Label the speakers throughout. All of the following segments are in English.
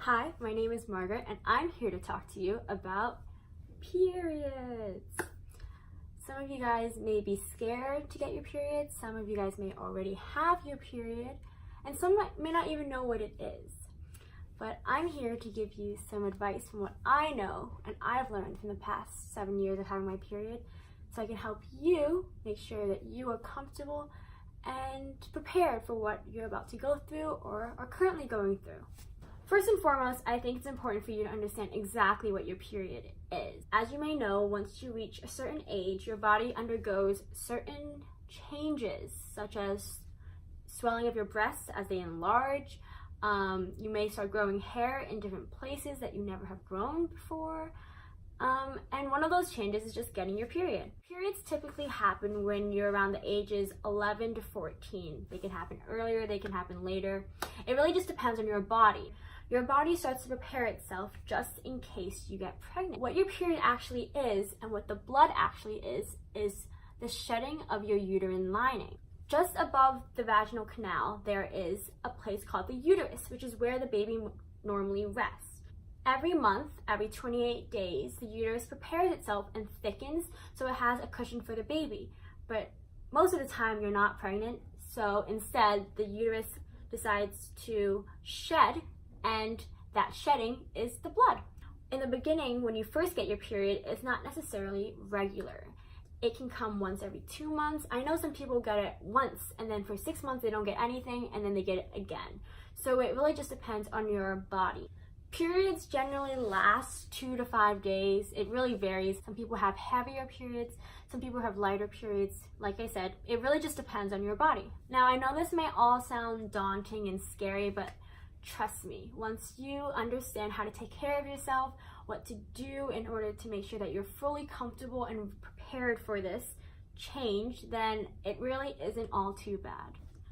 Speaker 1: Hi, my name is Margaret and I'm here to talk to you about periods. Some of you guys may be scared to get your period, some of you guys may already have your period, and some may not even know what it is. But I'm here to give you some advice from what I know and I've learned from the past 7 years of having my period, so I can help you make sure that you are comfortable and prepared for what you're about to go through or are currently going through. First and foremost, I think it's important for you to understand exactly what your period is. As you may know, once you reach a certain age, your body undergoes certain changes, such as swelling of your breasts as they enlarge. You may start growing hair in different places that you never have grown before. And one of those changes is just getting your period. Periods typically happen when you're around the ages 11 to 14. They can happen earlier, they can happen later. It really just depends on your body. Your body starts to prepare itself just in case you get pregnant. What your period actually is and what the blood actually is the shedding of your uterine lining. Just above the vaginal canal, there is a place called the uterus, which is where the baby normally rests. Every month, every 28 days, the uterus prepares itself and thickens so it has a cushion for the baby. But most of the time you're not pregnant, so instead the uterus decides to shed, and that shedding is the blood. In the beginning, when you first get your period, it's not necessarily regular. It can come once every 2 months. I know some people get it once and then for 6 months they don't get anything and then they get it again. So it really just depends on your body. Periods generally last 2 to 5 days. It really varies. Some people have heavier periods, some people have lighter periods. Like I said, it really just depends on your body. Now I know this may all sound daunting and scary, but trust me, once you understand how to take care of yourself, what to do in order to make sure that you're fully comfortable and prepared for this change, then it really isn't all too bad.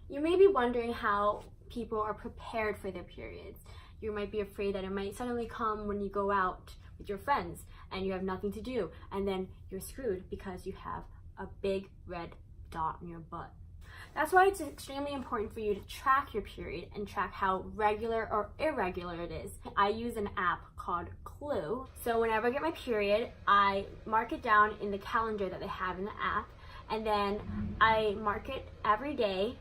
Speaker 1: You may be wondering how people are prepared for their periods. You might be afraid that it might suddenly come when you go out with your friends and you have nothing to do, and then you're screwed because you have a big red dot on your butt. That's why it's extremely important for you to track your period and track how regular or irregular it is. I use an app called Clue. So whenever I get my period, I mark it down in the calendar that they have in the app, and then I mark it every day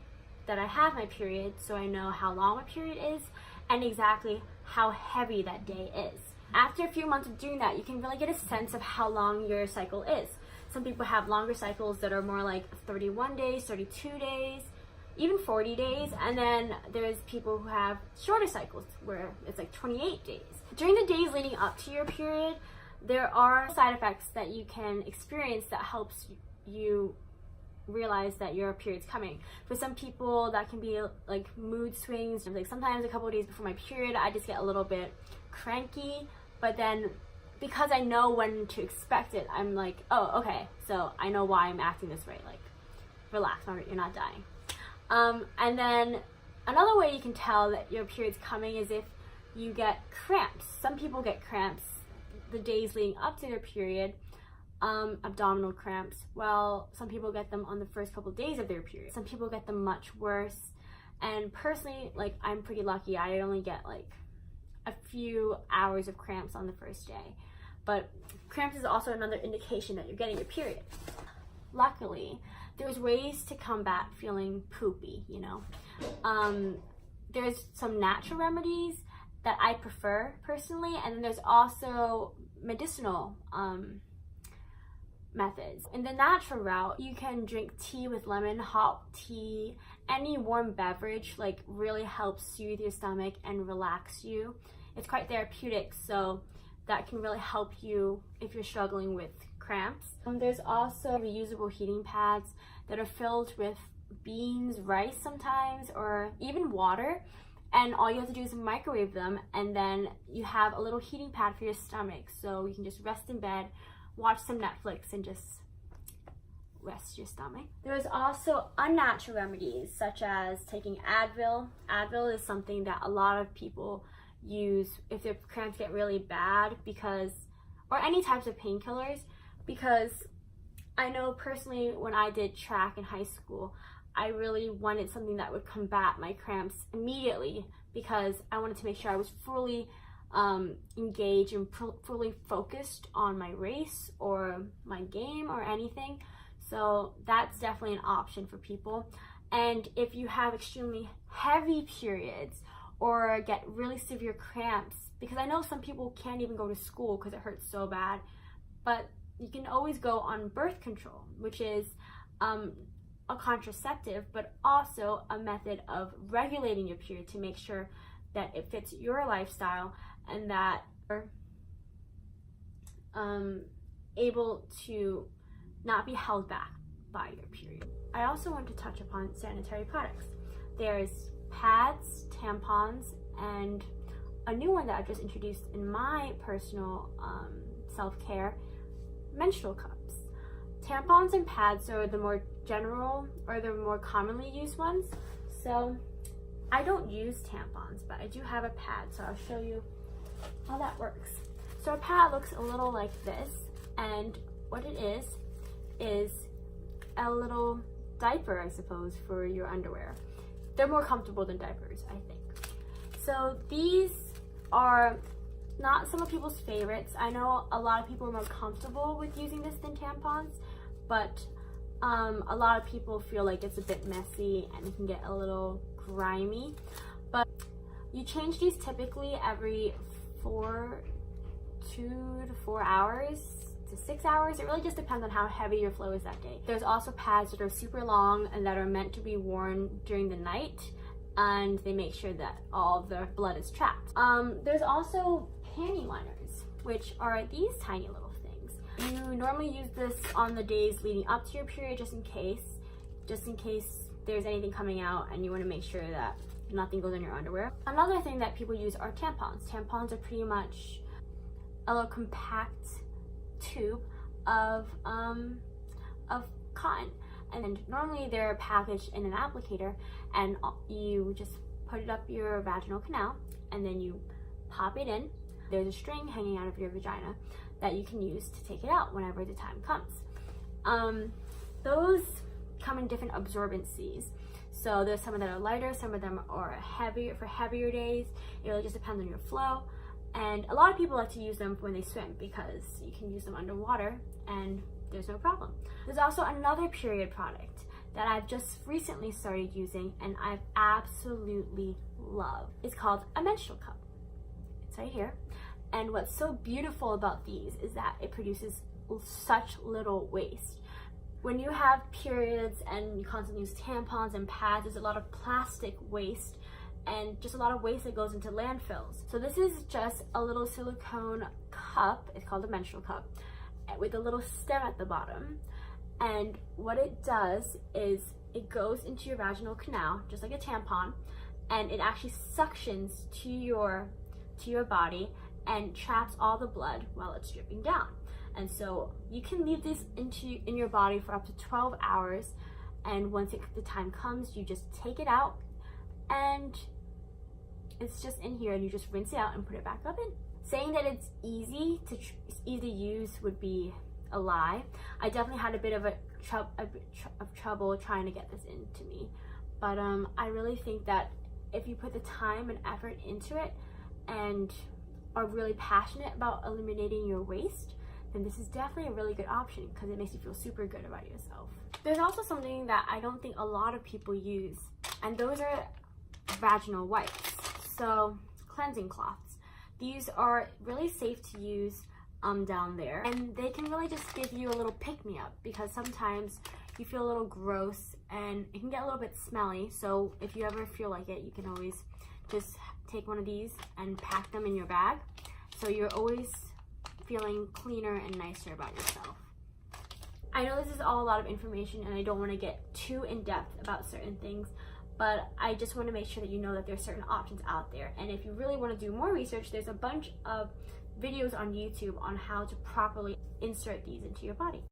Speaker 1: that I have my period so I know how long my period is and exactly how heavy that day is. After a few months of doing that, you can really get a sense of how long your cycle is. Some people have longer cycles that are more like 31 days, 32 days, even 40 days. And then there's people who have shorter cycles where it's like 28 days. During the days leading up to your period, there are side effects that you can experience that helps you realize that your period's coming. For some people, that can be like mood swings. Like sometimes a couple of days before my period, I just get a little bit cranky, but then because I know when to expect it, I'm like, oh, okay, so I know why I'm acting this way. Like, relax, Margaret, you're not dying. And then another way you can tell that your period's coming is if you get cramps. Some people get cramps the days leading up to their period, abdominal cramps. Well, some people get them on the first couple of days of their period. Some people get them much worse. And personally, like, I'm pretty lucky. I only get like a few hours of cramps on the first day. But cramps is also another indication that you're getting your period. Luckily, there's ways to combat feeling poopy, you know. There's some natural remedies that I prefer personally, and then there's also medicinal methods. In the natural route, you can drink tea with lemon, hot tea, any warm beverage like really helps soothe your stomach and relax you. It's quite therapeutic, so that can really help you if you're struggling with cramps. There's also reusable heating pads that are filled with beans, rice sometimes, or even water. And all you have to do is microwave them, and then you have a little heating pad for your stomach. So you can just rest in bed, watch some Netflix, and just rest your stomach. There's also unnatural remedies such as taking Advil. Advil is something that a lot of people use if their cramps get really bad, or any types of painkillers, because I know personally when I did track in high school, I really wanted something that would combat my cramps immediately because I wanted to make sure I was fully engaged and fully focused on my race or my game or anything. So that's definitely an option for people. And if you have extremely heavy periods or get really severe cramps, because I know some people can't even go to school because it hurts so bad, but you can always go on birth control, which is a contraceptive, but also a method of regulating your period to make sure that it fits your lifestyle and that you're able to not be held back by your period. I also want to touch upon sanitary products. There's pads, tampons, and a new one that I've just introduced in my personal self-care, menstrual cups. Tampons and pads are the more general or the more commonly used ones. So I don't use tampons, but I do have a pad, so I'll show you how that works. So a pad looks a little like this, and what it is a little diaper, I suppose, for your underwear. They're more comfortable than diapers, I think. So these are not some of people's favorites. I know a lot of people are more comfortable with using this than tampons, but a lot of people feel like it's a bit messy and it can get a little grimy. But you change these typically every 2 to 4 hours to 6 hours. It really just depends on how heavy your flow is that day. There's also pads that are super long and that are meant to be worn during the night, and they make sure that all of the blood is trapped. There's also panty liners, which are these tiny little things. You normally use this on the days leading up to your period just in case there's anything coming out and you want to make sure that nothing goes in your underwear. Another thing that people use are tampons. Tampons are pretty much a little compact tube of cotton, and normally they're packaged in an applicator, and you just put it up your vaginal canal and then you pop it in. There's a string hanging out of your vagina that you can use to take it out whenever the time comes. Those come in different absorbencies. So there's some that are lighter, some of them are heavier for heavier days. It really just depends on your flow. And a lot of people like to use them when they swim because you can use them underwater and there's no problem. There's also another period product that I've just recently started using and I've absolutely loved. It's called a menstrual cup. It's right here. And what's so beautiful about these is that it produces such little waste. When you have periods and you constantly use tampons and pads, there's a lot of plastic waste and just a lot of waste that goes into landfills. So this is just a little silicone cup. It's called a menstrual cup with a little stem at the bottom. And what it does is it goes into your vaginal canal, just like a tampon, and it actually suctions to your body and traps all the blood while it's dripping down. And so you can leave this in your body for up to 12 hours. And once the time comes, you just take it out and it's just in here and you just rinse it out and put it back up in. Saying that it's easy to use would be a lie. I definitely had a bit of trouble trying to get this into me. But I really think that if you put the time and effort into it and are really passionate about eliminating your waste, then this is definitely a really good option because it makes you feel super good about yourself. There's also something that I don't think a lot of people use, and those are vaginal wipes. So cleansing cloths. These are really safe to use down there, and they can really just give you a little pick-me-up because sometimes you feel a little gross and it can get a little bit smelly. So if you ever feel like it, you can always just take one of these and pack them in your bag so you're always feeling cleaner and nicer about yourself. I know this is all a lot of information and I don't want to get too in-depth about certain things, but I just want to make sure that you know that there's certain options out there. And if you really want to do more research, there's a bunch of videos on YouTube on how to properly insert these into your body.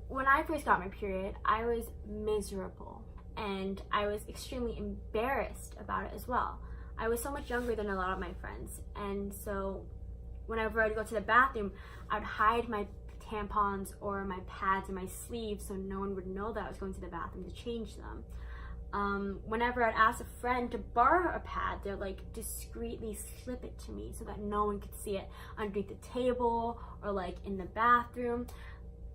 Speaker 1: When I first got my period, I was miserable and I was extremely embarrassed about it as well. I was so much younger than a lot of my friends, and so whenever I'd go to the bathroom, I'd hide my tampons or my pads in my sleeves so no one would know that I was going to the bathroom to change them. Whenever I'd ask a friend to borrow a pad, they'd like discreetly slip it to me so that no one could see it underneath the table or like in the bathroom.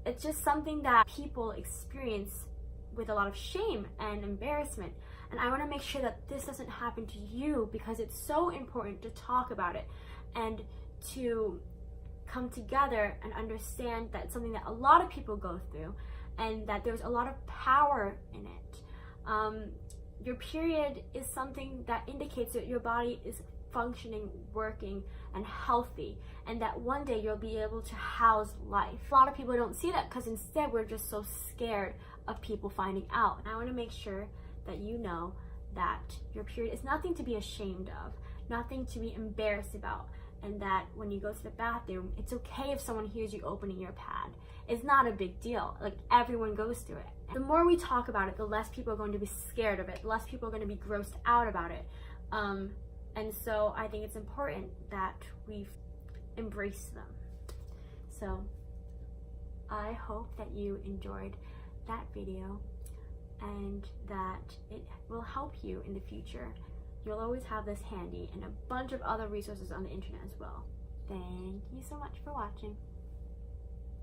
Speaker 1: It's just something that people experience with a lot of shame and embarrassment. And I want to make sure that this doesn't happen to you, because it's so important to talk about it and to come together and understand that it's something that a lot of people go through and that there's a lot of power in it. Your period is something that indicates that your body is functioning, working, and healthy, and that one day you'll be able to house life. A lot of people don't see that because instead we're just so scared of people finding out. And I want to make sure that you know that your period is nothing to be ashamed of, nothing to be embarrassed about, and that when you go to the bathroom, it's okay if someone hears you opening your pad. It's not a big deal. Like, everyone goes through it. The more we talk about it, the less people are going to be scared of it, the less people are going to be grossed out about it. And so I think it's important that we embrace them. So I hope that you enjoyed that video and that it will help you in the future. You'll always have this handy and a bunch of other resources on the internet as well. Thank you so much for watching.